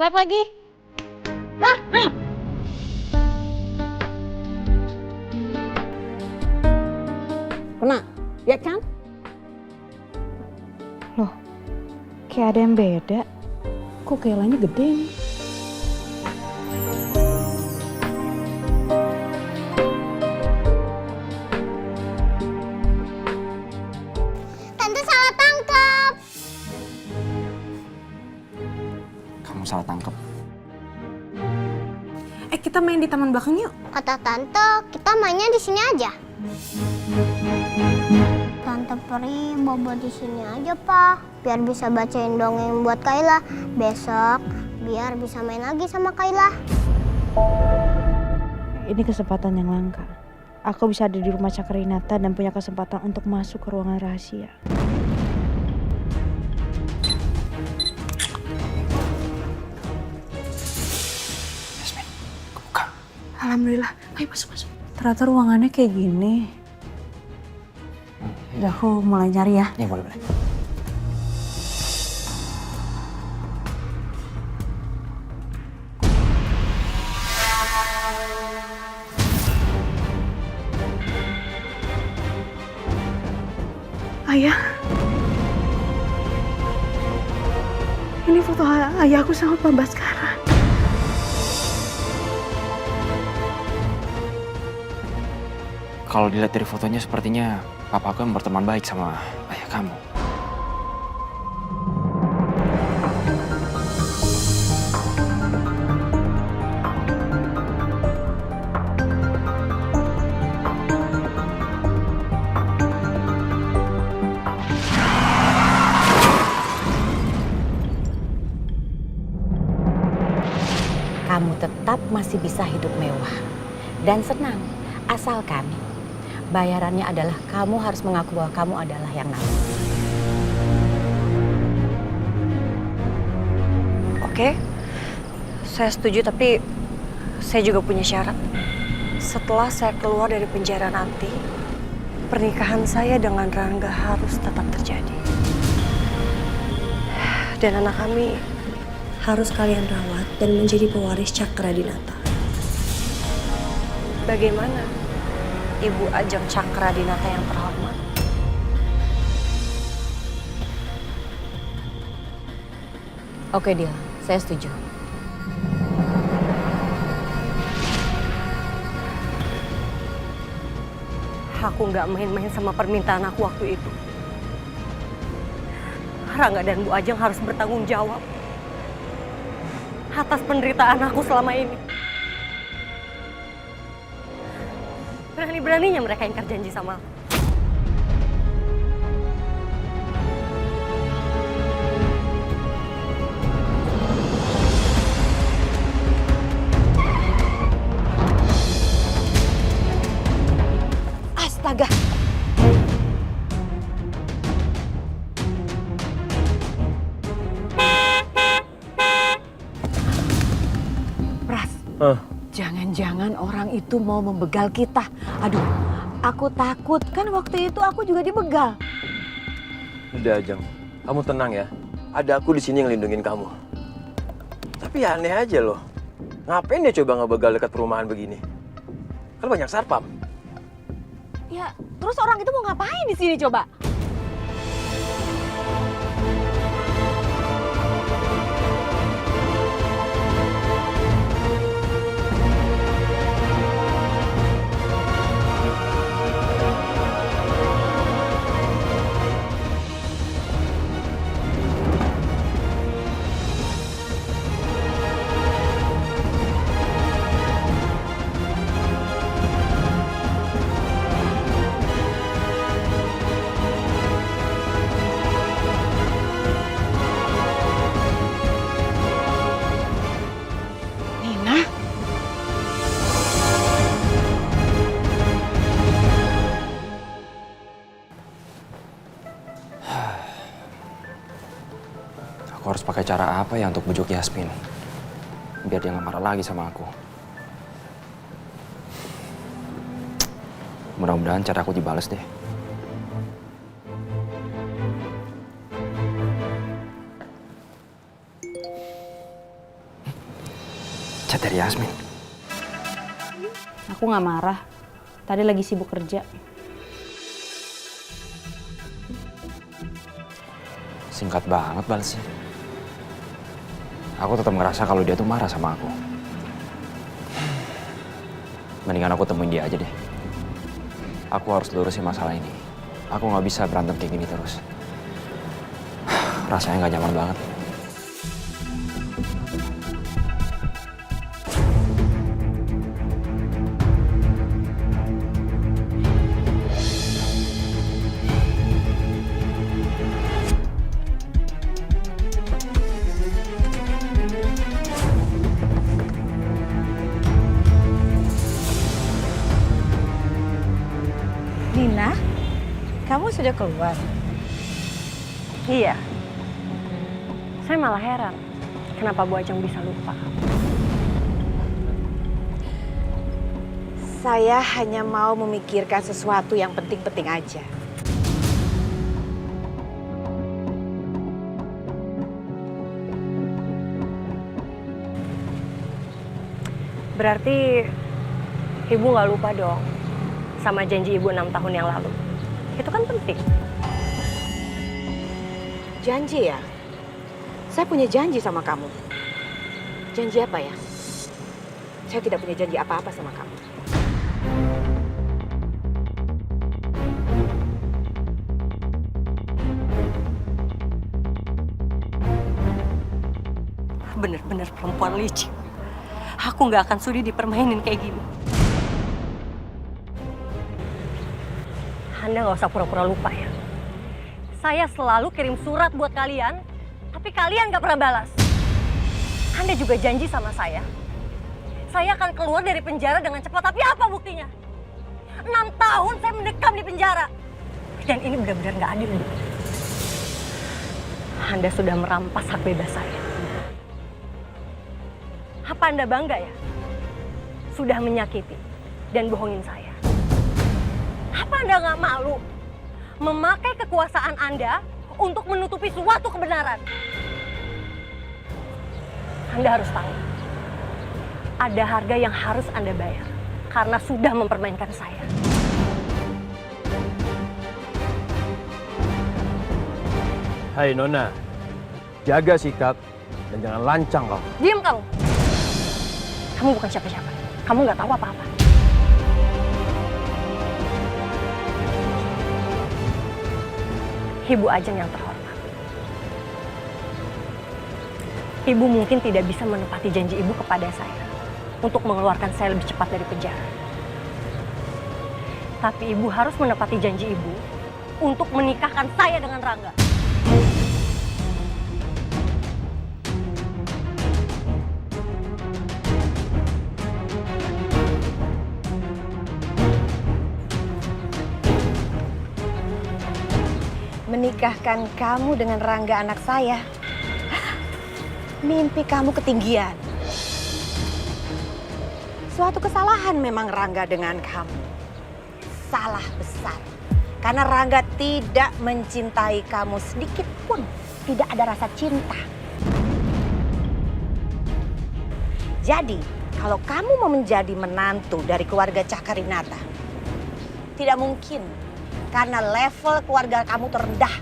Swipe lagi. Ah, ah. Kena, ya kan? Loh, kayak ada yang beda. Kok Kailanya gede nih? Tante salah tangkap. Kamu salah tangkap. Kita main di taman belakang yuk. Kata tante, kita mainnya di sini aja. Tante Peri bobo di sini aja, Pak. Biar bisa bacain dongeng buat Kayla. Besok biar bisa main lagi sama Kayla. Ini kesempatan yang langka. Aku bisa ada di rumah Cakrinata dan punya kesempatan untuk masuk ke ruangan rahasia. Yasmin, kebuka. Alhamdulillah. Ayo masuk. Ternyata ruangannya kayak gini. Udah aku mulai nyari ya. Ya boleh. Ayah. Ini foto ayahku sama Pak Baskara. Kalau dilihat dari fotonya sepertinya papaku yang berteman baik sama ayah kamu. Kamu tetap masih bisa hidup mewah dan senang. Asalkan bayarannya adalah kamu harus mengaku bahwa kamu adalah yang Nabi. Oke, saya setuju, tapi saya juga punya syarat. Setelah saya keluar dari penjara nanti, pernikahan saya dengan Rangga harus tetap terjadi. Dan anak kami harus kalian rawat dan menjadi pewaris Cakradinata. Bagaimana, Ibu Ajeng Cakradinata yang terhormat? Oke, Dil, saya setuju. Aku nggak main-main sama permintaan aku waktu itu. Rangga dan Bu Ajeng harus bertanggung jawab atas penderitaan aku selama ini. Berani-beraninya mereka ingkar janji sama aku. Astaga! Pras, jangan-jangan orang itu mau membegal kita. Aduh, aku takut. Kan waktu itu aku juga dibegal. Udah, Ajeng. Kamu tenang ya. Ada aku di sini yang lindungin kamu. Tapi ya aneh aja loh. Ngapain dia coba ngebegal dekat perumahan begini? Kan banyak satpam. Ya, terus orang itu mau ngapain di sini coba? Nina? Aku harus pakai cara apa ya untuk bujuk Yasmin? Biar dia nggak marah lagi sama aku. Mudah-mudahan cara aku dibales deh. dari Yasmin. Aku nggak marah. Tadi lagi sibuk kerja. Singkat banget balasnya. Aku tetap ngerasa kalau dia tuh marah sama aku. Mendingan aku temuin dia aja deh. Aku harus lurusin masalah ini. Aku nggak bisa berantem kayak gini terus. Rasanya nggak nyaman banget. Nina, kamu sudah keluar? Iya. Saya malah heran. Kenapa Bu Ajeng bisa lupa? Saya hanya mau memikirkan sesuatu yang penting-penting aja. Berarti Ibu nggak lupa dong sama janji Ibu 6 tahun yang lalu. Itu kan penting. Janji ya? Saya punya janji sama kamu. Janji apa ya? Saya tidak punya janji apa-apa sama kamu. Bener-bener perempuan licik. Aku nggak akan sudi dipermainin kayak gini. Anda nggak usah pura-pura lupa ya. Saya selalu kirim surat buat kalian, tapi kalian nggak pernah balas. Anda juga janji sama saya akan keluar dari penjara dengan cepat. Tapi apa buktinya? 6 tahun saya mendekam di penjara. Dan ini benar-benar nggak adil, Bu. Anda sudah merampas hak bebas saya. Apa Anda bangga ya? Sudah menyakiti dan bohongin saya. Apa Anda nggak malu memakai kekuasaan Anda untuk menutupi suatu kebenaran? Anda harus tahu, ada harga yang harus Anda bayar karena sudah mempermainkan saya. Hai Nona, jaga sikap dan jangan lancang kau. Diam kamu! Kamu bukan siapa-siapa. Kamu nggak tahu apa-apa. Ibu Ajeng yang terhormat. Ibu mungkin tidak bisa menepati janji Ibu kepada saya untuk mengeluarkan saya lebih cepat dari penjara. Tapi Ibu harus menepati janji Ibu untuk menikahkan saya dengan Rangga. Menikahkan kamu dengan Rangga anak saya. Mimpi kamu ketinggian. Suatu kesalahan memang Rangga dengan kamu. Salah besar. Karena Rangga tidak mencintai kamu sedikit pun. Tidak ada rasa cinta. Jadi, kalau kamu mau menjadi menantu dari keluarga Cakarinata, tidak mungkin. Karena level keluarga kamu terendah.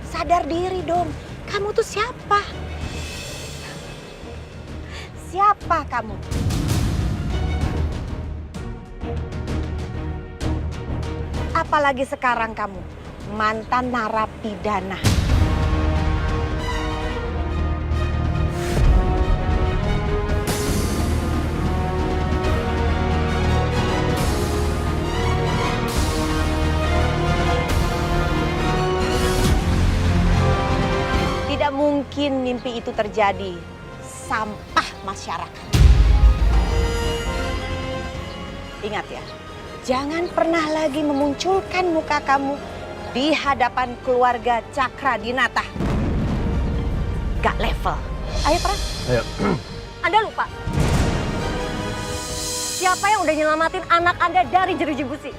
Sadar diri dong, kamu tuh siapa? Siapa kamu? Apalagi sekarang kamu mantan narapidana. Tidak mungkin mimpi itu terjadi. Sampah masyarakat. Ingat ya, jangan pernah lagi memunculkan muka kamu di hadapan keluarga Cakradinata. Gak level. Ayo Pras. Ayo. Anda lupa? Siapa yang udah nyelamatin anak Anda dari jeruji besi?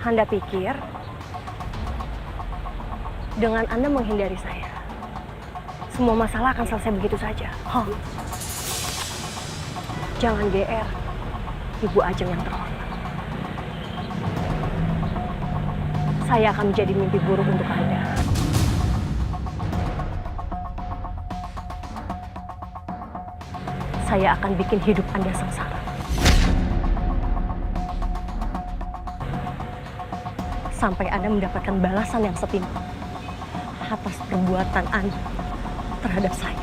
Anda pikir Dengan Anda menghindari saya, semua masalah akan selesai begitu saja. Jangan GR, Ibu Ajeng yang terhormat. Saya akan menjadi mimpi buruk untuk Anda. Saya akan bikin hidup Anda sengsara. Sampai Anda mendapatkan balasan yang setimpal atas perbuatan Anda terhadap saya.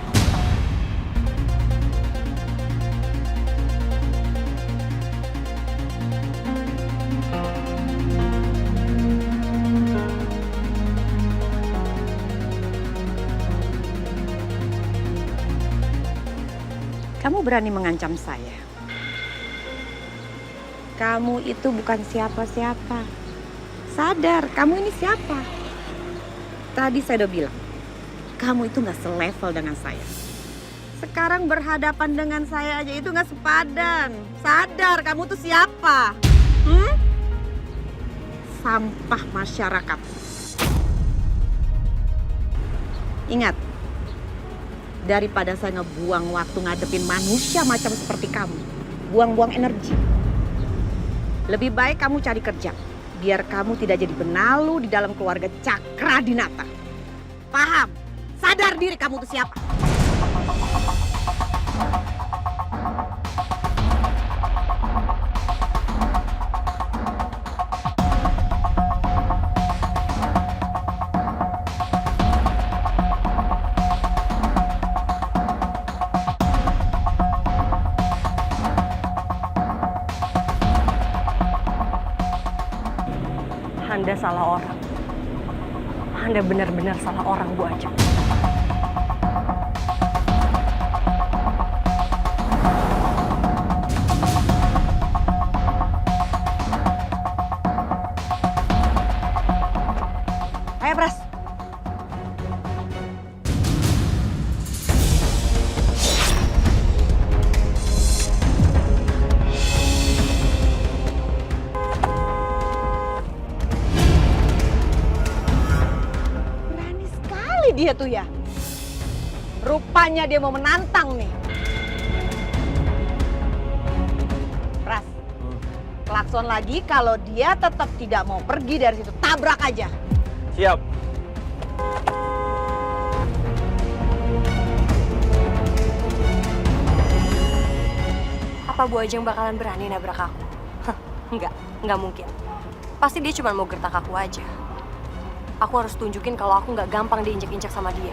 Kamu berani mengancam saya. Kamu itu bukan siapa-siapa. Sadar, kamu ini siapa? Tadi saya udah bilang, kamu itu gak selevel dengan saya. Sekarang berhadapan dengan saya aja itu gak sepadan. Sadar, kamu tuh siapa? Sampah masyarakat. Ingat, daripada saya ngebuang waktu ngadepin manusia macam seperti kamu, buang-buang energi. Lebih baik kamu cari kerja, biar kamu tidak jadi benalu di dalam keluarga Cakradinata. Paham? Sadar diri kamu itu siapa? Anda salah orang. Anda benar-benar salah orang, Bu Ajeng. Ayo, Pras. Dia tuh ya, rupanya dia mau menantang nih. Pras, klakson lagi kalau dia tetap tidak mau pergi dari situ, tabrak aja. Siap. Apa Bu Ajeng bakalan berani nabrak aku? Enggak mungkin. Pasti dia cuma mau gertak aku aja. Aku harus tunjukin kalau aku nggak gampang diinjak-injak sama dia.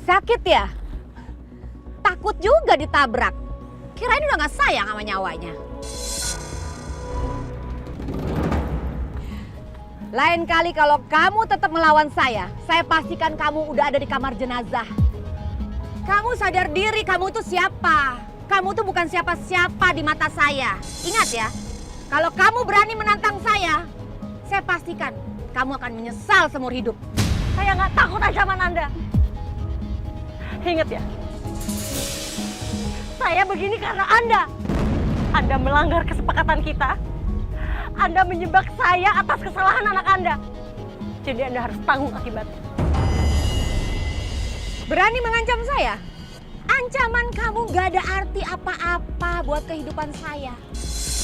Sakit ya? Takut juga ditabrak. Kirain udah gak sayang sama nyawanya. Lain kali kalau kamu tetap melawan saya pastikan kamu udah ada di kamar jenazah. Kamu sadar diri kamu itu siapa? Kamu tuh bukan siapa-siapa di mata saya. Ingat ya, kalau kamu berani menantang saya pastikan kamu akan menyesal seumur hidup. Saya nggak takut ancaman Anda. Ingat ya, saya begini karena Anda. Anda melanggar kesepakatan kita. Anda menyebak saya atas kesalahan anak Anda. Jadi Anda harus tanggung akibatnya. Berani mengancam saya? Ancaman kamu gak ada arti apa-apa buat kehidupan saya.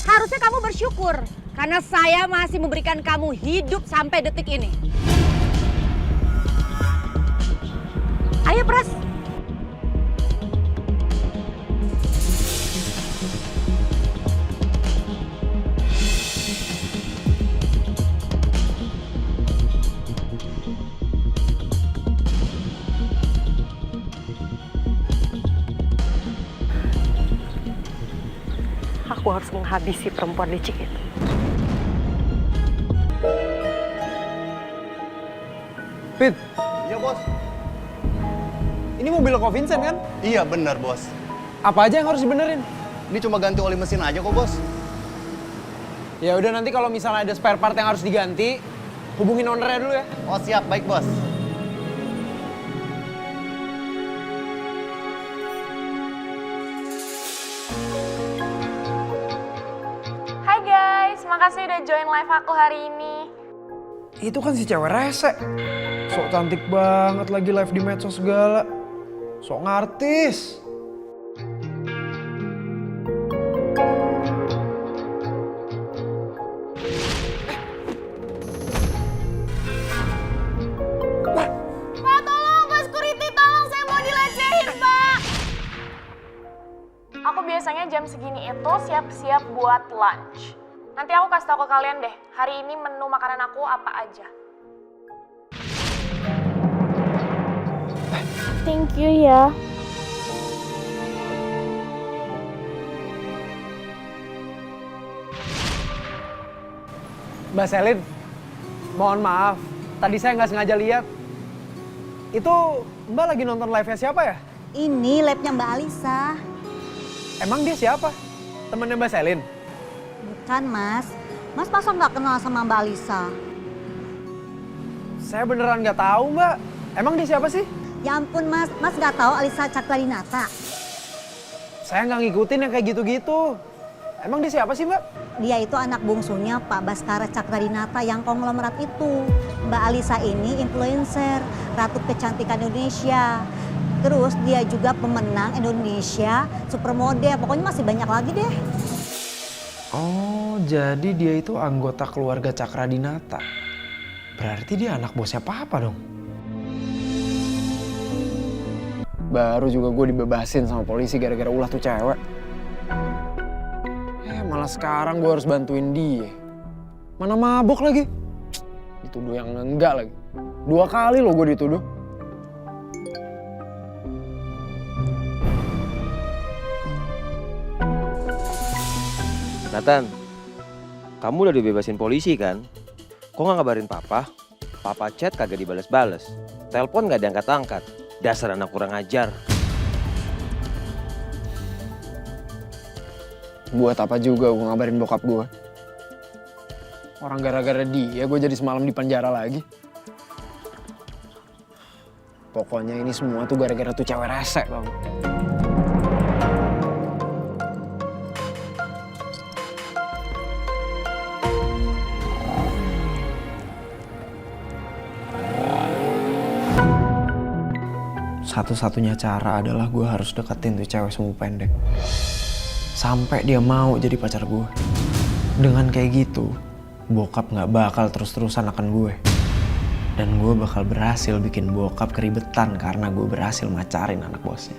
Harusnya kamu bersyukur karena saya masih memberikan kamu hidup sampai detik ini. Ayo Pras. Aku aku harus menghabisi perempuan licik itu. Pit, Iya bos. ini mobil Ko Vincent kan? Iya benar bos. Apa aja yang harus dibenerin? Ini cuma ganti oli mesin aja kok bos. Ya udah, nanti kalau misalnya ada spare part yang harus diganti, hubungin ownernya dulu ya. Oh siap, baik bos. Hai guys, makasih udah join live aku hari ini. Itu kan si cewek rese. Sok cantik banget lagi live di medsos segala. Sok ngartis. Pak, tolong, Pak Security, tolong, saya mau dilecehin, Pak. Aku biasanya jam segini itu siap-siap buat lunch. Nanti aku kasih tau ke kalian deh, hari ini menu makanan aku apa aja. Thank you ya. Mbak Selin, mohon maaf. Tadi saya nggak sengaja lihat. Itu Mbak lagi nonton live-nya siapa ya? Ini labnya Mbak Alisa. Emang dia siapa? Temennya Mbak Selin? Bukan, Mas. Mas masa nggak kenal sama Mbak Alisa? Saya beneran nggak tahu, Mbak. Emang dia siapa sih? Ya ampun, Mas. Mas nggak tahu Alisa Cakradinata? Saya nggak ngikutin yang kayak gitu-gitu. Emang dia siapa sih, Mbak? Dia itu anak bungsunya Pak Baskara Cakradinata yang konglomerat itu. Mbak Alisa ini influencer, ratu kecantikan Indonesia. Terus dia juga pemenang Indonesia Supermodel. Pokoknya masih banyak lagi deh. Oh, jadi dia itu anggota keluarga Cakradinata. Berarti dia anak bosnya Papa dong. Baru juga gue dibebasin sama polisi gara-gara ulah tuh cewek. Malah sekarang gue harus bantuin dia. Mana mabok lagi. Dituduh yang enggak lagi. 2 kali loh gue dituduh. Nathan, kamu udah dibebasin polisi kan? Kok nggak ngabarin papa? Papa chat kagak dibales-bales. Telepon nggak diangkat-angkat. Dasar anak kurang ajar. Buat apa juga gue ngabarin bokap gue. Orang gara-gara dia gue jadi semalam di penjara lagi. Pokoknya ini semua tuh gara-gara tuh cewek rese bang. Satu-satunya cara adalah gue harus deketin tuh cewek sumbu pendek. Sampai dia mau jadi pacar gue. Dengan kayak gitu, bokap gak bakal terus-terusan akan gue. Dan gue bakal berhasil bikin bokap keribetan karena gue berhasil macarin anak bosnya.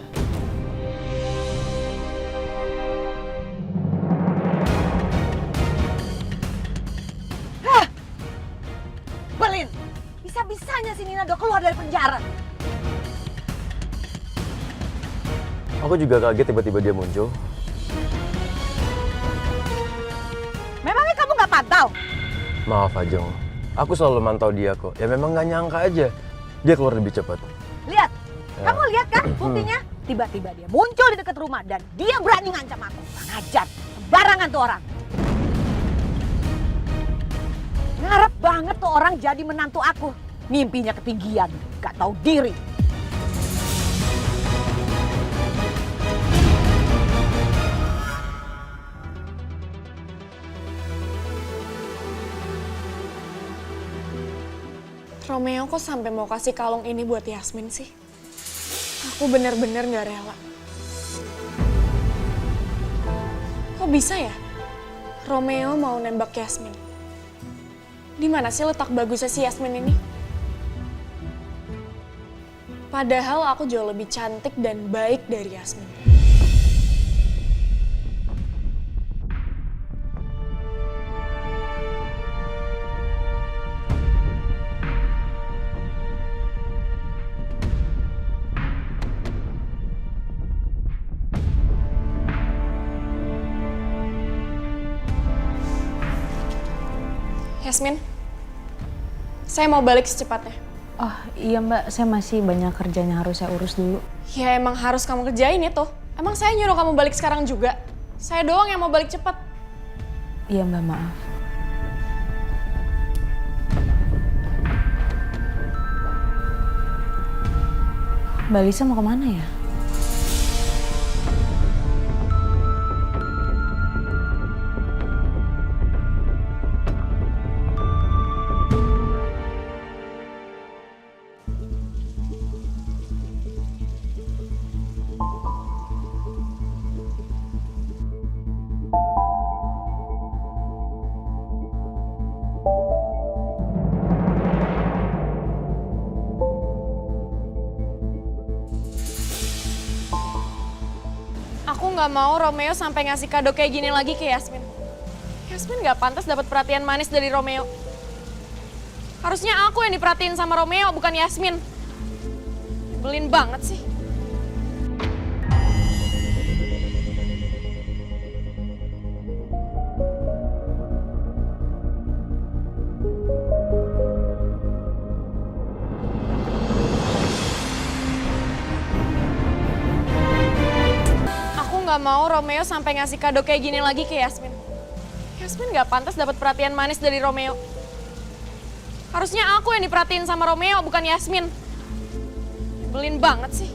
Belin, bisa-bisanya si Nina udah keluar dari penjara. Aku juga kaget tiba-tiba dia muncul. Memangnya kamu nggak pantau? Maaf Ajeng, aku selalu mantau dia kok. Ya memang nggak nyangka aja dia keluar lebih cepat. Lihat, Ya. kamu lihat kan buktinya? Tiba-tiba dia muncul di dekat rumah dan dia berani ngancam aku. Kurang ajar, sembarangan tuh orang. Ngarep banget tuh orang jadi menantu aku. Mimpinya ketinggian, gak tahu diri. Romeo kok sampai mau kasih kalung ini buat Yasmin sih? Aku bener-bener gak rela. Kok bisa ya? Romeo mau nembak Yasmin. Di mana sih letak bagusnya si Yasmin ini? Padahal aku jauh lebih cantik dan baik dari Yasmin. Yasmin, saya mau balik secepatnya. Oh iya mbak, saya masih banyak kerjaan yang harus saya urus dulu. Ya emang harus kamu kerjain itu. Emang saya nyuruh kamu balik sekarang juga? Saya doang yang mau balik cepat. Iya mbak, maaf. Mbak Lisa mau kemana ya? Aku nggak mau Romeo sampai ngasih kado kayak gini lagi ke Yasmin. Yasmin nggak pantas dapat perhatian manis dari Romeo. Harusnya aku yang diperhatiin sama Romeo, bukan Yasmin. Nyebelin banget sih. Nggak mau Romeo sampai ngasih kado kayak gini lagi ke Yasmin. Yasmin nggak pantas dapat perhatian manis dari Romeo. Harusnya aku yang diperhatiin sama Romeo, bukan Yasmin. Nyebelin banget sih.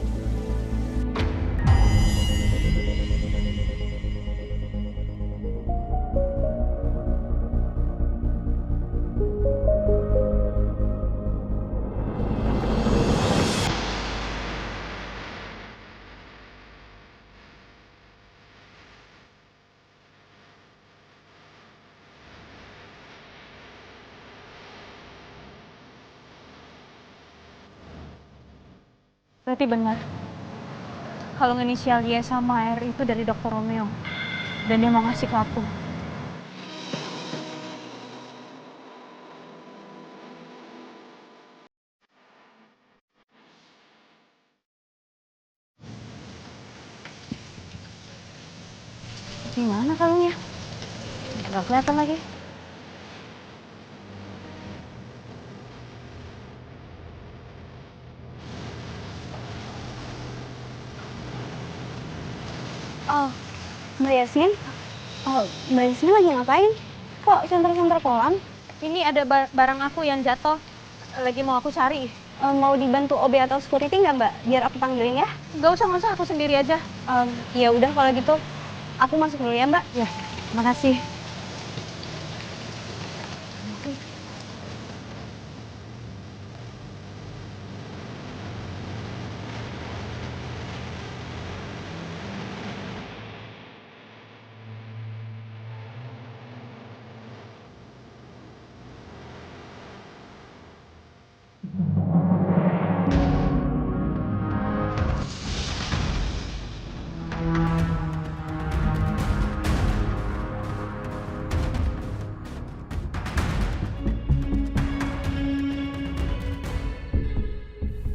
Berarti benar. Kalau inisial Y sama R itu dari Dr. Romeo. Dan dia mau ngasih ke aku. Gimana kalungnya? Nggak kelihatan lagi. Oh, Mbak Yasmin? Oh, Mbak Yasmin lagi ngapain? Kok center-center kolam? Ini ada barang aku yang jatuh. Lagi mau aku cari. Mau dibantu OB atau security nggak Mbak? Biar aku panggilin ya? Nggak usah, aku sendiri aja. Ya udah kalau gitu, aku masuk dulu ya Mbak. Ya, makasih.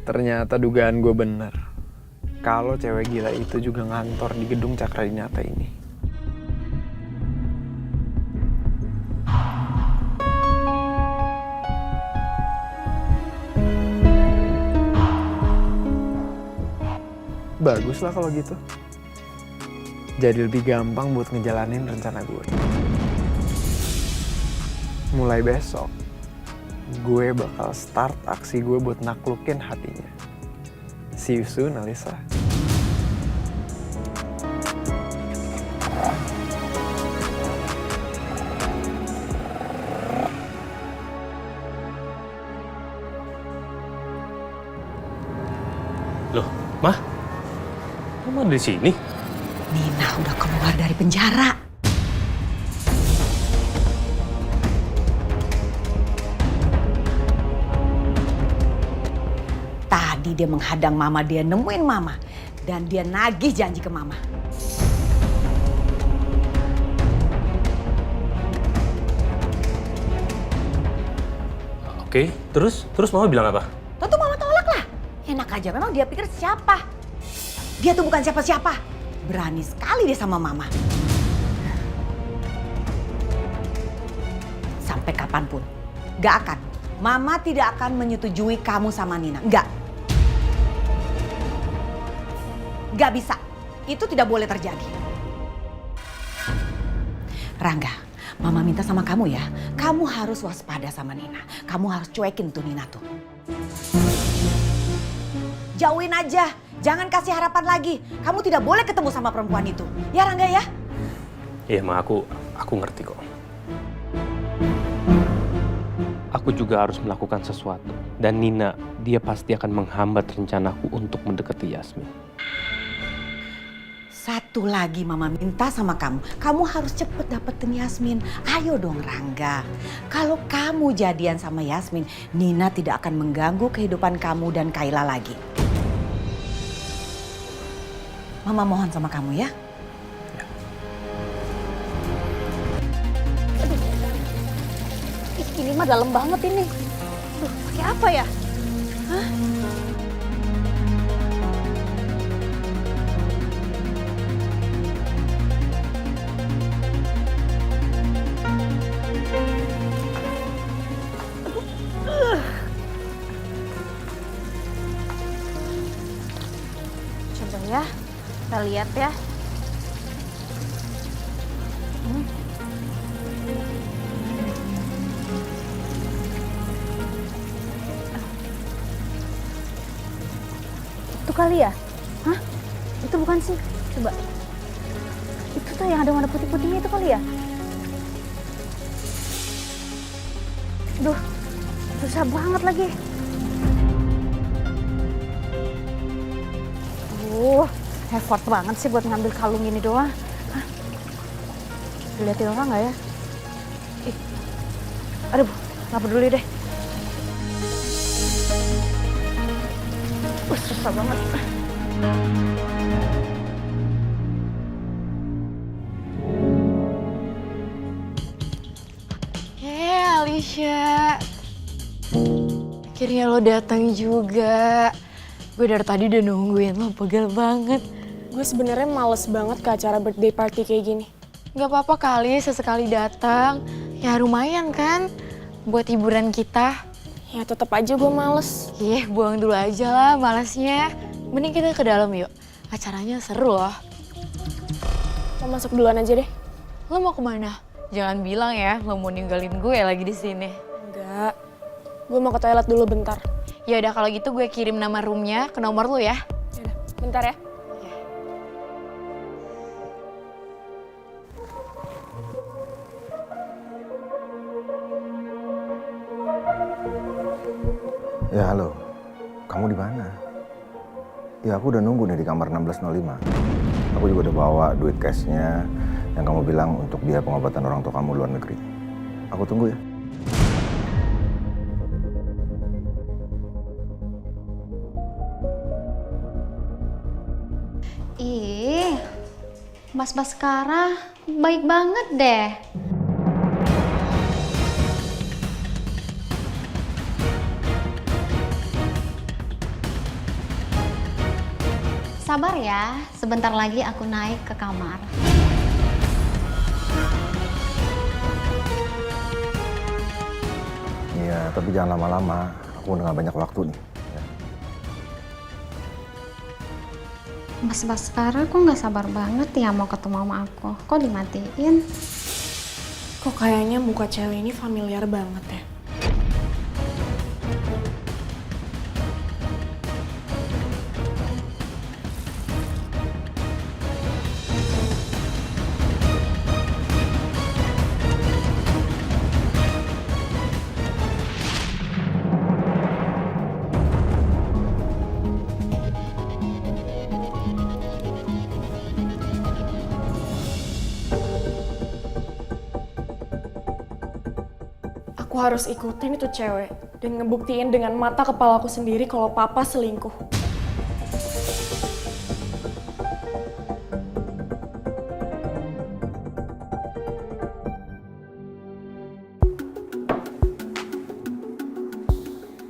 Ternyata dugaan gue bener. Kalau cewek gila itu juga ngantor di gedung Cakradinata ini. Baguslah kalau gitu. Jadi lebih gampang buat ngejalanin rencana gue. Mulai besok, gue bakal start aksi gue buat naklukin hatinya. See you soon, Alisa. Loh, Mah? Kamu ada di sini? Nina udah keluar dari penjara. Tadi dia menghadang Mama, dia nemuin Mama. Dan dia nagih janji ke Mama. Oke, terus Mama bilang apa? Tentu Mama tolak lah. Enak aja, memang dia pikir siapa? Dia tuh bukan siapa-siapa. Berani sekali dia sama Mama. Sampai kapanpun. Gak akan. Mama tidak akan menyetujui kamu sama Nina. Enggak. Gak bisa. Itu tidak boleh terjadi. Rangga, Mama minta sama kamu ya. Kamu harus waspada sama Nina. Kamu harus cuekin tuh Nina tuh. Jauhin aja. Jangan kasih harapan lagi. Kamu tidak boleh ketemu sama perempuan itu. Ya Rangga ya? Iya Ma, aku ngerti kok. Aku juga harus melakukan sesuatu. Dan Nina, dia pasti akan menghambat rencanaku untuk mendekati Yasmin. Satu lagi Mama minta sama kamu. Kamu harus cepet dapetin Yasmin. Ayo dong Rangga. Kalau kamu jadian sama Yasmin, Nina tidak akan mengganggu kehidupan kamu dan Kayla lagi. Mama mohon sama kamu ya. Ini mah dalam banget ini. Duh, pakai apa ya? Hah? Coba ya, kita lihat ya. Itu kali ya? Hah? Itu bukan sih? Coba. Itu tuh yang ada warna putih-putihnya itu kali ya? Duh, susah banget lagi. Effort banget sih buat ngambil kalung ini doang. Hah? Dilihatin orang nggak ya? Ih, aduh, nggak peduli deh. Susah banget. Alicia. Akhirnya lo datang juga. Gue dari tadi udah nungguin lo, pegel banget. Gue sebenarnya males banget ke acara birthday party kayak gini. Gak apa-apa kali sesekali datang. Ya lumayan kan buat hiburan kita. Ya tetap aja gue males. Buang dulu aja lah malesnya. Mending kita ke dalam yuk. Acaranya seru loh. Lo masuk duluan aja deh. Lo mau kemana? Jangan bilang ya lo mau ninggalin gue lagi di sini. Enggak. Gue mau ke toilet dulu bentar. Ya udah kalau gitu gue kirim nama roomnya ke nomor lo ya. Yaudah, bentar ya. Ya halo, kamu di mana? Ya aku udah nunggu nih di kamar 1605. Aku juga udah bawa duit cashnya yang kamu bilang untuk biaya pengobatan orang tua kamu luar negeri. Aku tunggu ya. Ih, Mas Baskara baik banget deh. Sabar ya, sebentar lagi aku naik ke kamar. Iya, tapi jangan lama-lama. Aku udah gak banyak waktu nih. Mas Baskara kok nggak sabar banget ya mau ketemu sama aku? Kok dimatiin? Kok kayaknya muka cewek ini familiar banget ya? Aku harus ikutin itu cewek dan ngebuktiin dengan mata kepala aku sendiri kalau papa selingkuh.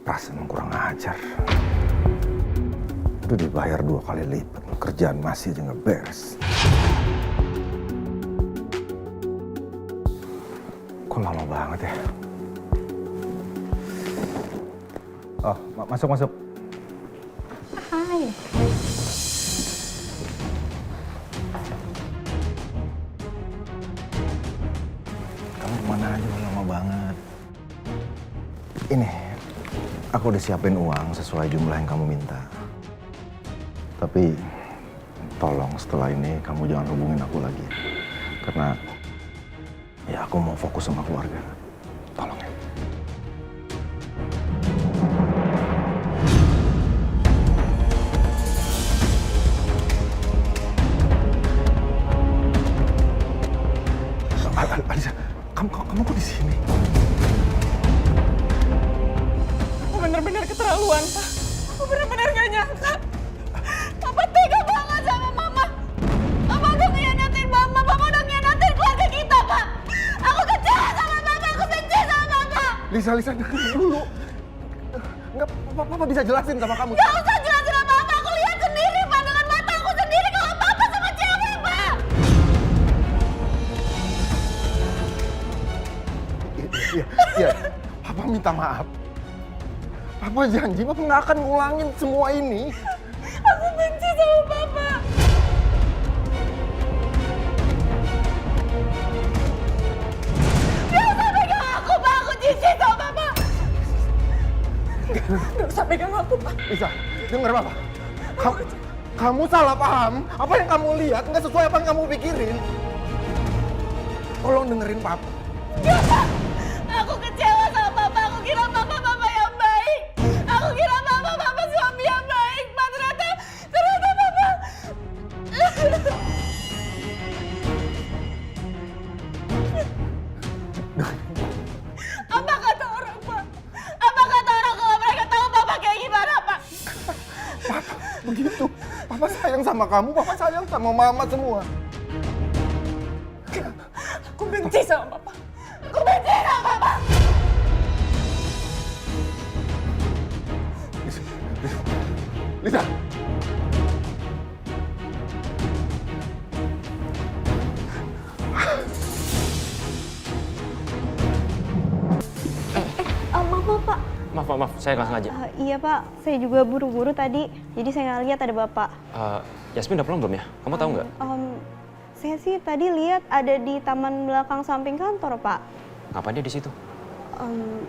Pas emang kurang ajar. Udah dibayar 2 kali lipat, kerjaan masih aja nggak beres. Kok lama banget ya? Oh, masuk. Hai. Kamu kemana aja lama banget? Ini, aku udah siapin uang sesuai jumlah yang kamu minta. Tapi, tolong setelah ini kamu jangan hubungin aku lagi. Karena, ya aku mau fokus sama keluarga. Tolong ya. Alisa, kamu kok di sini? Aku bener-bener keterlaluan, Pak. Aku bener-bener gak nyangka. Papa tega banget sama Mama. Papa udah ngianatin Mama. Papa udah ngianatin keluarga kita, Pak. Aku kecewa sama Mama. Aku benci sama Mama. Lisa, dengerin dulu. Enggak, Papa bisa jelasin sama kamu. Gak usah jelasin apa-apa. Aku lihat sendiri, Pak. Dengan mata aku sendiri kalau Papa sama cewek, Pak. Iya, Papa minta maaf. Papa janji, Papa nggak akan ngulangin semua ini. Aku benci sama Papa. Jangan sampai pegang aku, Pak. Aku jijik sama Papa. Gak usah pegang aku, Pak. Lisa, denger Papa. Kamu salah paham. Apa yang kamu lihat nggak sesuai apa yang kamu pikirin. Tolong dengerin Papa. Gak, Pak. Aku kecewa sama Papa. Aku kira Papa yang baik. Aku kira Papa suami yang baik. Pak, ternyata Papa. Apa kata orang, Pak? Apa kata orang kalau mereka tahu Papa kayak gimana, Pak? Papa, begitu. Papa sayang sama kamu, Papa sayang sama Mama semua. Aku benci sama Papa. Aku benci sama Papa. Lisa. Mama, Pak. Maaf, saya nggak sengaja. Iya, Pak. Saya juga buru-buru tadi. Jadi saya nggak lihat ada Bapak. Yasmin udah pulang belum ya? Kamu tahu nggak? Saya sih tadi lihat ada di taman belakang samping kantor, Pak. Ngapain dia di situ?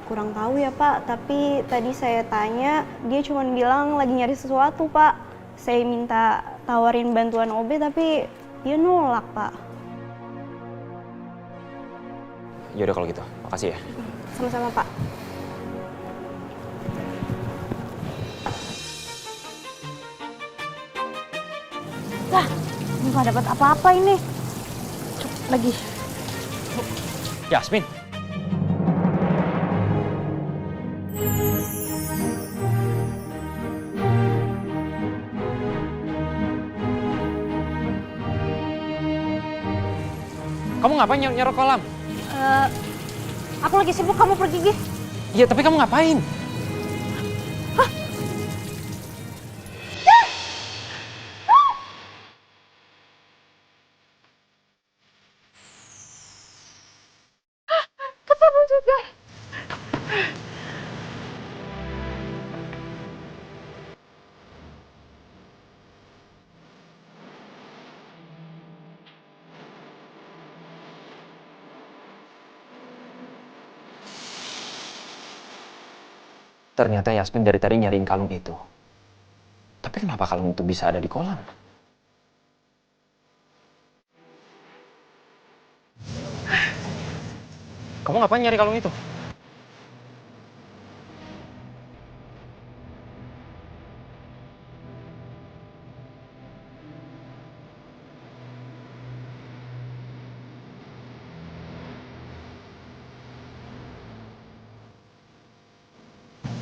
Kurang tahu ya, Pak. Tapi tadi saya tanya, dia cuma bilang lagi nyari sesuatu, Pak. Saya minta tawarin bantuan OB, tapi dia nolak, Pak. Yaudah kalau gitu, makasih ya. Sama-sama, Pak. Lah, nggak dapat apa-apa ini. Cuk, lagi. Yasmin. Kamu ngapain nyerok kolam? Aku lagi sibuk, kamu pergi, Gi. Iya, tapi kamu ngapain? Ketemu juga. Ternyata Yasmin dari tadi nyariin kalung itu. Tapi kenapa kalung itu bisa ada di kolam? Kamu ngapain nyari kalung itu?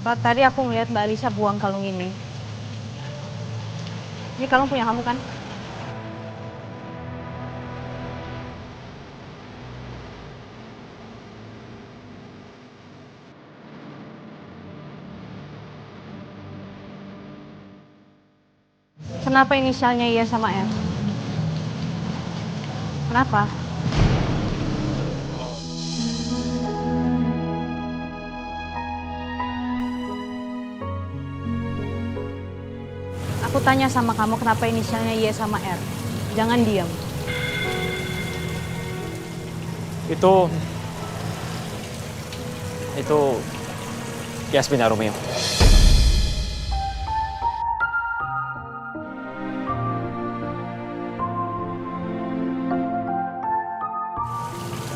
Pak, tadi aku ngeliat Mbak Alisa buang kalung ini. Ini kalung punya kamu kan? Kenapa inisialnya I sama F? Kenapa? Aku tanya sama kamu kenapa inisialnya Y sama R. Jangan diam. Itu Yasmin dan Romeo.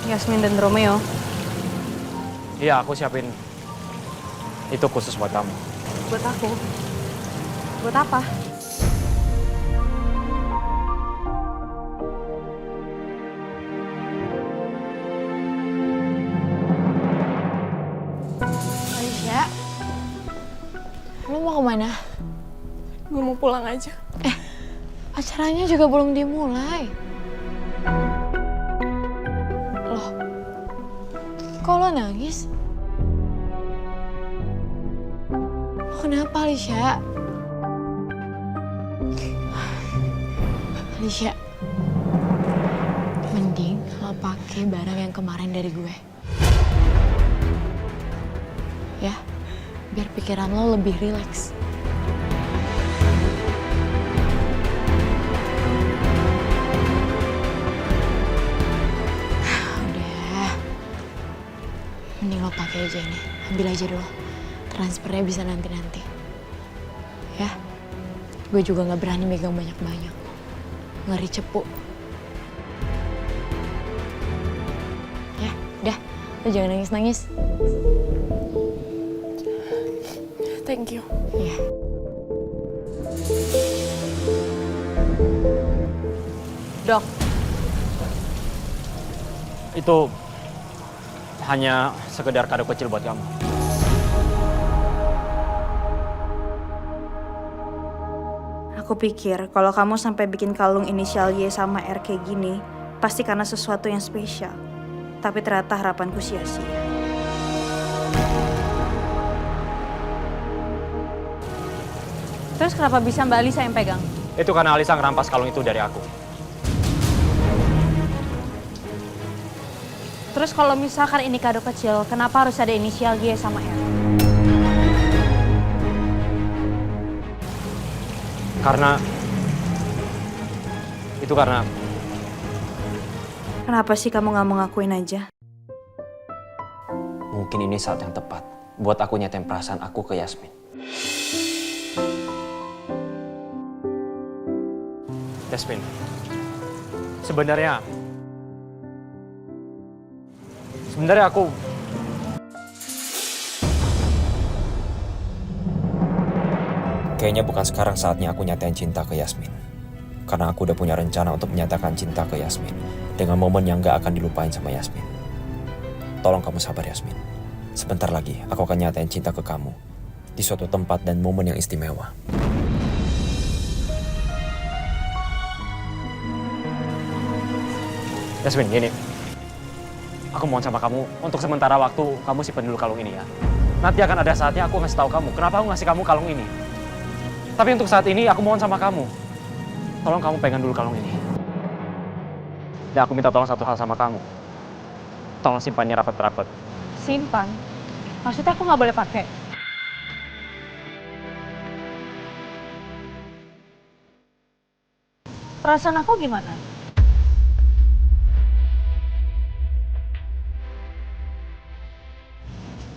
Yasmin dan Romeo. Iya, aku siapin itu khusus buat kamu. Buat aku? Buat apa? Aisyah, lo mau kemana? Gue mau pulang aja. Acaranya juga belum dimulai. Loh, kok lo nangis? Lo kenapa, Alicia? Alicia, mending lo pakai barang yang kemarin dari gue. Ya, biar pikiran lo lebih rileks. Udah, mending lo pakai aja ini. Ambil aja dulu. Transfernya bisa nanti-nanti. Ya, gue juga gak berani megang banyak-banyak. Ngeri cepu. Ya, udah. Lo jangan nangis-nangis. Thank you. Iya. Dok, Itu hanya sekedar kado kecil buat kamu. aku pikir kalau kamu sampai bikin kalung inisial Y sama R kayak gini, pasti karena sesuatu yang spesial. Tapi ternyata harapanku sia-sia. Terus kenapa bisa Mbak Alisa yang pegang? Itu karena Alisa ngerampas kalung itu dari aku. Terus kalau misalkan ini kado kecil, kenapa harus ada inisial Y sama R? Karena Kenapa sih kamu nggak mau ngakuin aja? mungkin ini saat yang tepat buat aku nyatain perasaan aku ke Yasmin. Yasmin, sebenarnya aku kayaknya bukan sekarang saatnya aku nyatain cinta ke Yasmin. Karena aku udah punya rencana untuk menyatakan cinta ke Yasmin dengan momen yang gak akan dilupain sama Yasmin. Tolong kamu sabar, Yasmin. Sebentar lagi aku akan nyatain cinta ke kamu di suatu tempat dan momen yang istimewa. Yasmin, gini. Aku mohon sama kamu, untuk sementara waktu kamu simpen dulu kalung ini ya. Nanti akan ada saatnya aku ngasih tahu kamu kenapa aku ngasih kamu kalung ini. Tapi untuk saat ini aku mohon sama kamu. Tolong kamu pegang dulu kalung ini. Dan aku minta tolong satu hal sama kamu. Tolong simpannya rapat-rapat. Simpan? Maksudnya aku nggak boleh pakai? Perasaan aku gimana?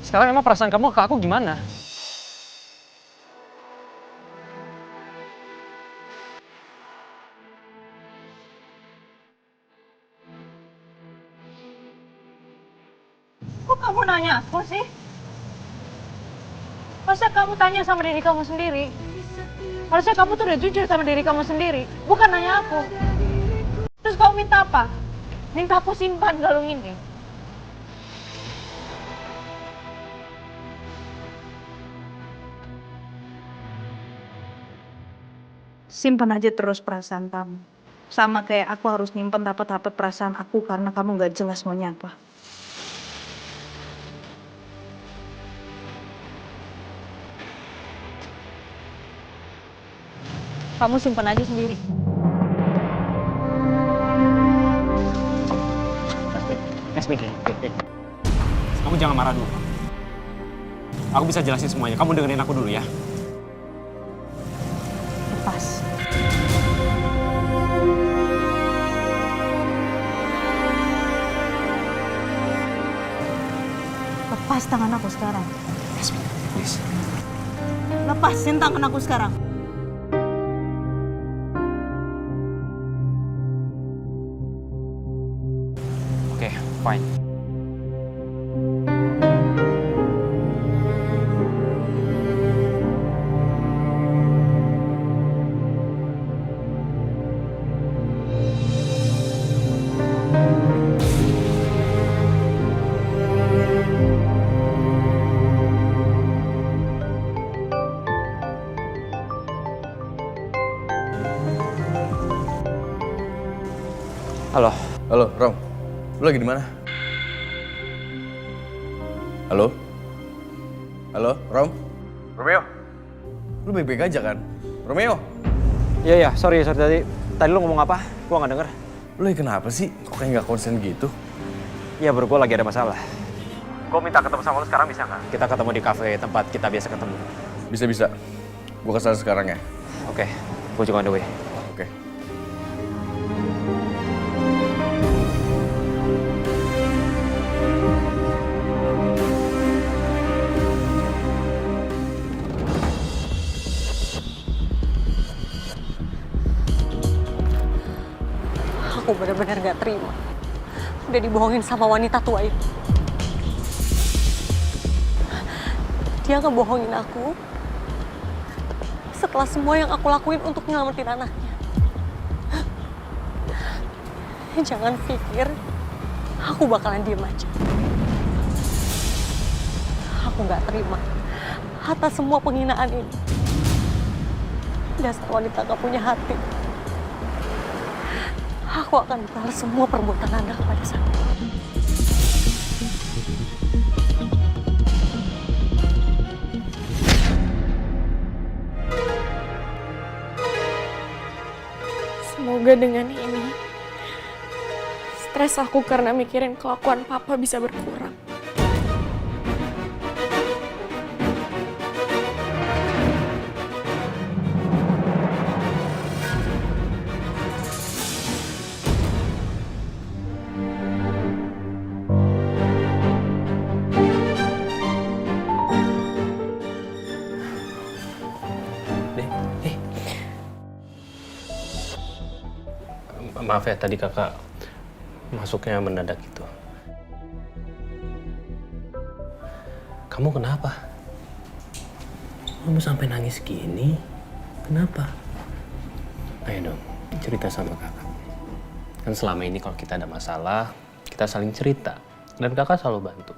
Sekarang emang perasaan kamu ke aku gimana? Kok kamu nanya aku sih? Masa kamu tanya sama diri kamu sendiri? Harusnya kamu tuh udah jujur sama diri kamu sendiri, bukan nanya aku. Terus kamu minta apa? Minta aku simpan kalung ini? Simpan aja terus perasaan kamu. Sama kayak aku harus nyimpen rapat-rapat perasaan aku karena kamu gak jelas maunya apa. Kamu simpan aja sendiri. Yasmin, kamu jangan marah dulu. Aku bisa jelasin semuanya. Kamu dengerin aku dulu ya. lepas. Lepas tangan aku sekarang. Yasmin, please. Lepasin tangan aku sekarang. Oke, fine. Halo. Halo, Rom. Lu lagi di mana? Halo? Halo, Rom? Romeo? Lu baik-baik aja kan? Romeo? Iya, sorry tadi. Tadi lu ngomong apa? Gua nggak denger. Lu lagi kenapa sih? Kok kayak nggak konsen gitu? Iya, bro, gua lagi ada masalah. Gua minta ketemu sama lu sekarang, bisa nggak? Kita ketemu di kafe tempat kita biasa ketemu. Bisa. Gua kesana sekarang ya. Oke, gua juga on the way. Oke. Aku benar-benar gak terima. Udah dibohongin sama wanita tua itu. Dia ngebohongin aku setelah semua yang aku lakuin untuk nyelamatin anaknya. Jangan pikir aku bakalan diem aja. Aku gak terima atas semua penghinaan ini. Dasar wanita gak punya hati. Aku akan balas semua perbuatan Anda kepada saya. Semoga dengan ini, stres aku karena mikirin kelakuan papa bisa berkurang. Maaf ya, tadi kakak masuknya mendadak gitu. Kamu kenapa? Kamu sampai nangis gini? Kenapa? Ayo dong, cerita sama kakak. Kan selama ini kalau kita ada masalah, kita saling cerita. Dan kakak selalu bantu.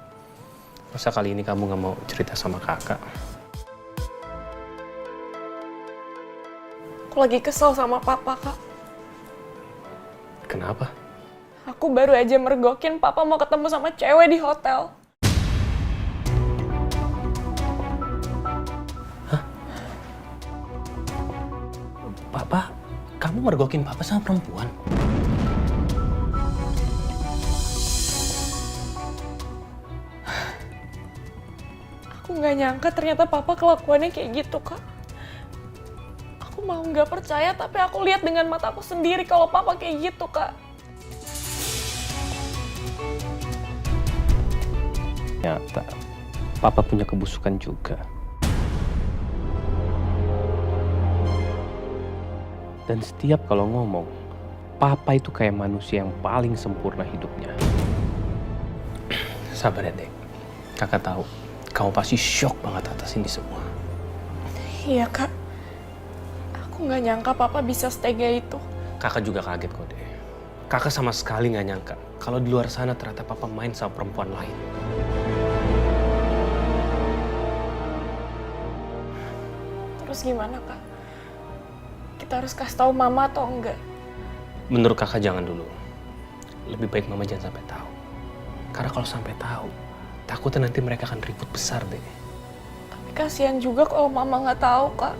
Masa kali ini kamu gak mau cerita sama kakak? Aku lagi kesel sama papa, Kak. Kenapa? Aku baru aja mergokin papa mau ketemu sama cewek di hotel. Hah? Papa? Kamu mergokin papa sama perempuan? Aku nggak nyangka ternyata papa kelakuannya kayak gitu, Kak. Aku mau nggak percaya, tapi aku lihat dengan mataku sendiri kalau papa kayak gitu, Kak. Ternyata papa punya kebusukan juga. Dan setiap kalau ngomong, papa itu kayak manusia yang paling sempurna hidupnya. Sabar ya, Dek. Kakak tahu, kamu pasti shock banget atas ini semua. Iya, Kak. Aku nggak nyangka papa bisa setega itu. Kakak juga kaget kok, Dek. Kakak sama sekali nggak nyangka kalau di luar sana ternyata papa main sama perempuan lain. Terus gimana, Kak? Kita harus kasih tahu mama atau enggak? Menurut kakak jangan dulu. Lebih baik mama jangan sampai tahu. Karena kalau sampai tahu, takutnya nanti mereka akan ribut besar deh. Tapi kasihan juga kalau mama nggak tahu, Kak.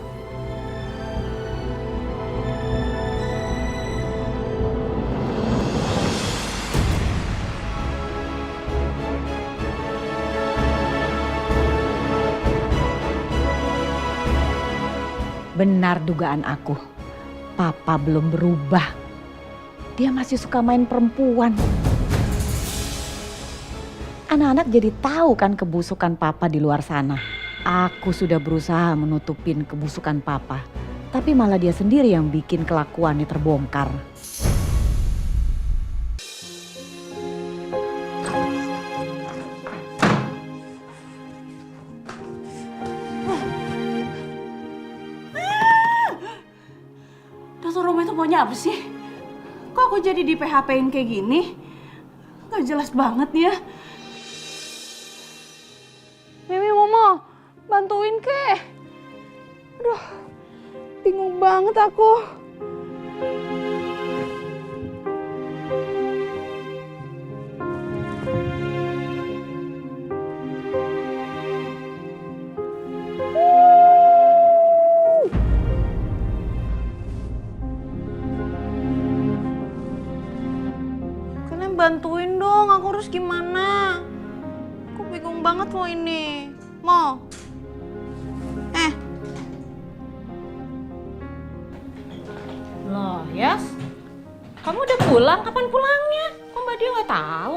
Benar dugaan aku. Papa belum berubah. Dia masih suka main perempuan. Anak-anak jadi tahu kan kebusukan Papa di luar sana. Aku sudah berusaha menutupin kebusukan Papa. Tapi malah dia sendiri yang bikin kelakuannya terbongkar. Dokter Romeo itu maunya apa sih? Kok aku jadi di PHP-in kayak gini? Gak jelas banget ya. Mimi, Mama, bantuin ke? Aduh, bingung banget aku. Kalian bantuin dong, aku harus gimana? Aku bingung banget loh ini. Mau? Loh, Yas? Kamu udah pulang? Kapan pulangnya? Kok Mbak Dia nggak tahu?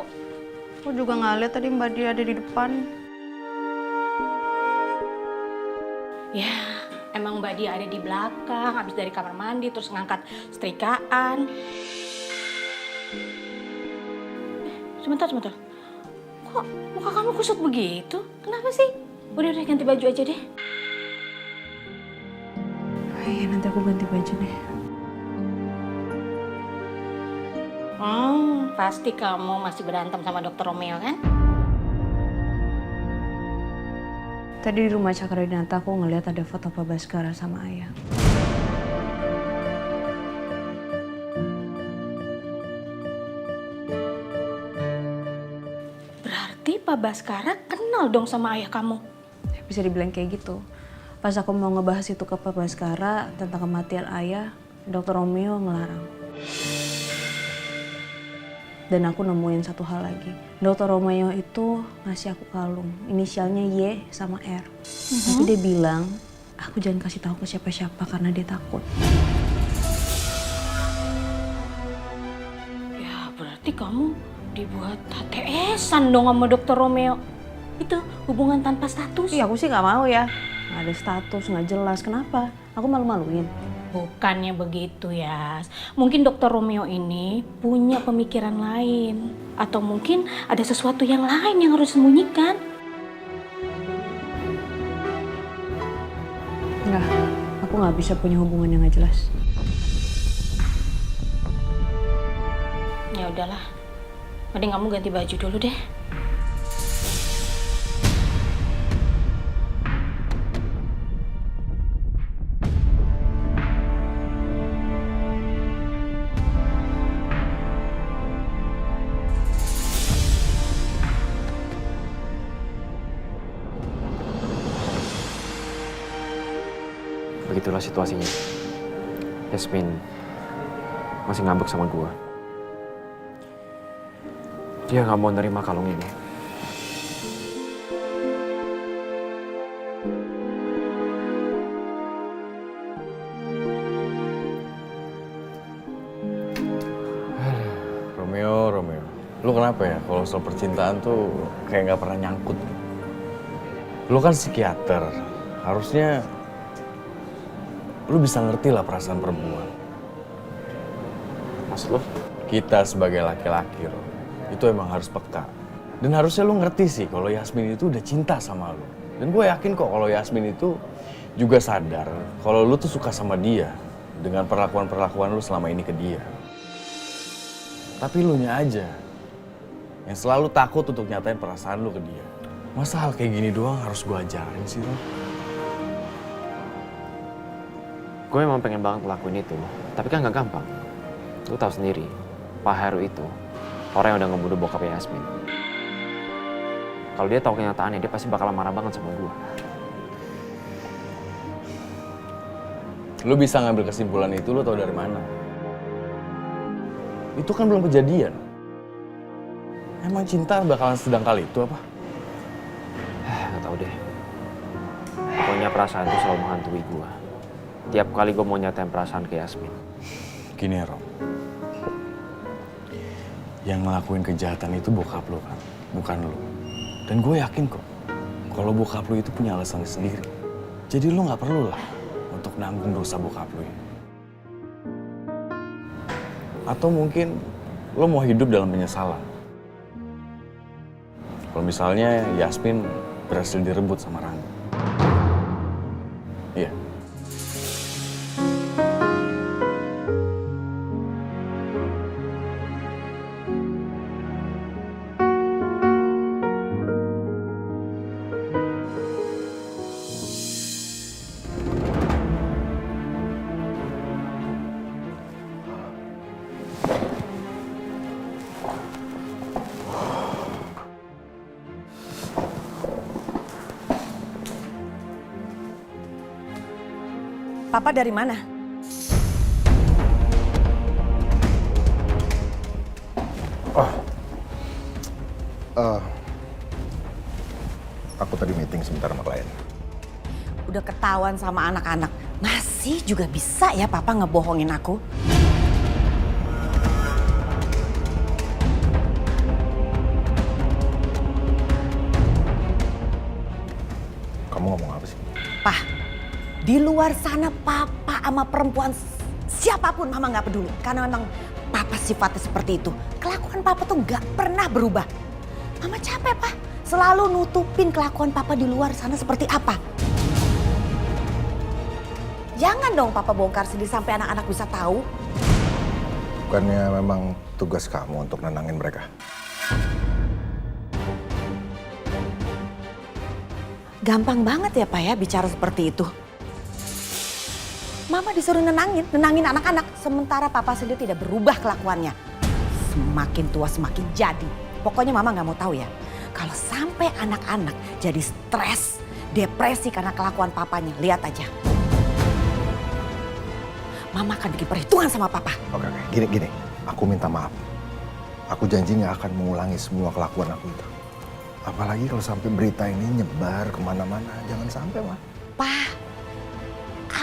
Aku juga nggak lihat tadi Mbak Dia ada di depan. Ya, emang Mbak Dia ada di belakang, habis dari kamar mandi, terus ngangkat setrikaan. Sebentar. Kok muka kamu kusut begitu? Kenapa sih? Udah ganti baju aja deh. Iya, nanti aku ganti baju deh. Pasti kamu masih berantem sama Dokter Romeo kan? Tadi di rumah Cakradinata aku ngeliat ada foto Pak Baskara sama Ayah. Berarti Pak Baskara kenal dong sama ayah kamu? Bisa dibilang kayak gitu. Pas aku mau ngebahas itu ke Pak Baskara tentang kematian Ayah, Dokter Romeo ngelarang. Dan aku nemuin satu hal lagi. Dokter Romeo itu ngasih aku kalung, inisialnya Y sama R. Tapi dia bilang, aku jangan kasih tahu ke siapa-siapa karena dia takut. Ya berarti kamu dibuat HTS-an dong sama Dokter Romeo. Itu hubungan tanpa status. Iya, aku sih nggak mau ya. Nggak ada status, nggak jelas. Kenapa? Aku malu-maluin. Bukannya begitu ya. Mungkin Dokter Romeo ini punya pemikiran lain. Atau mungkin ada sesuatu yang lain yang harus disembunyikan. Enggak, aku nggak bisa punya hubungan yang nggak jelas. Ya udahlah. Mending kamu ganti baju dulu deh. Begitulah situasinya. Yasmin masih ngambek sama gua. Dia nggak mau nerima kalung ini. Romeo. Lu kenapa ya kalau soal percintaan tuh kayak nggak pernah nyangkut? Lu kan psikiater, harusnya lu bisa ngerti lah perasaan perempuan. Maksud lu? Kita sebagai laki-laki, Rom, itu emang harus peka. Dan harusnya lu ngerti sih kalau Yasmin itu udah cinta sama lu. Dan gue yakin kok kalau Yasmin itu juga sadar kalau lu tuh suka sama dia dengan perlakuan-perlakuan lu selama ini ke dia. Tapi lu nya aja yang selalu takut untuk nyatain perasaan lu ke dia. Masa hal kayak gini doang harus gue ajarin sih, Rom? Gue emang pengen banget ngelakuin itu, tapi kan gak gampang. Lu tahu sendiri, Pak Heru itu orang yang udah ngebunuh bokapnya Yasmin. Kalau dia tahu kenyataannya, dia pasti bakal marah banget sama gue. Lu bisa ngambil kesimpulan itu, lu tahu dari mana? Itu kan belum kejadian. Emang cinta bakalan sedangkal itu apa? Gak tau deh. Pokoknya perasaan itu selalu menghantui gue. tiap kali gue mau nyatain perasaan ke Yasmin. Gini ya, Rom. Yang ngelakuin kejahatan itu bokap lo kan, bukan lo. Dan gue yakin kok, kalau bokap lo itu punya alasan sendiri. Jadi lo nggak perlu lah untuk nanggung dosa bokap lo ini. Atau mungkin lo mau hidup dalam penyesalan. Kalau misalnya Yasmin berhasil direbut sama Rangga. Iya. Papa dari mana? Aku tadi meeting sebentar sama klien. Udah ketahuan sama anak-anak. Masih juga bisa ya Papa ngebohongin aku? Kamu ngomong apa sih? Pak, di luar sana Papa sama perempuan siapapun Mama nggak peduli. Karena memang Papa sifatnya seperti itu. Kelakuan Papa tuh nggak pernah berubah. Mama capek Pak, selalu nutupin kelakuan Papa di luar sana seperti apa. Jangan dong Papa bongkar sendiri sampai anak-anak bisa tahu. Bukannya memang tugas kamu untuk nenangin mereka? Gampang banget ya Pak ya bicara seperti itu. Mama disuruh nenangin anak-anak. Sementara Papa sendiri tidak berubah kelakuannya. Semakin tua semakin jadi. Pokoknya Mama nggak mau tahu ya. Kalau sampai anak-anak jadi stres, depresi karena kelakuan Papanya. Lihat aja. Mama akan bikin perhitungan sama Papa. Oke. Gini. Aku minta maaf. Aku janji nggak akan mengulangi semua kelakuan aku itu. Apalagi kalau sampai berita ini nyebar kemana-mana. Jangan sampai, Ma. Pak,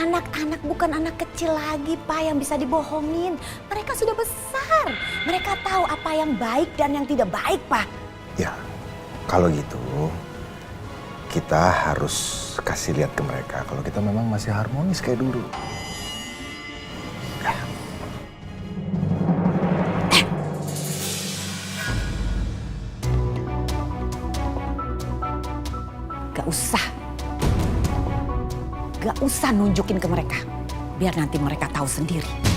anak-anak bukan anak kecil lagi, Pak, yang bisa dibohongin. Mereka sudah besar. Mereka tahu apa yang baik dan yang tidak baik, Pak. Ya, kalau gitu kita harus kasih lihat ke mereka kalau kita memang masih harmonis kayak dulu. Gak usah nunjukin ke mereka. Biar nanti mereka tahu sendiri.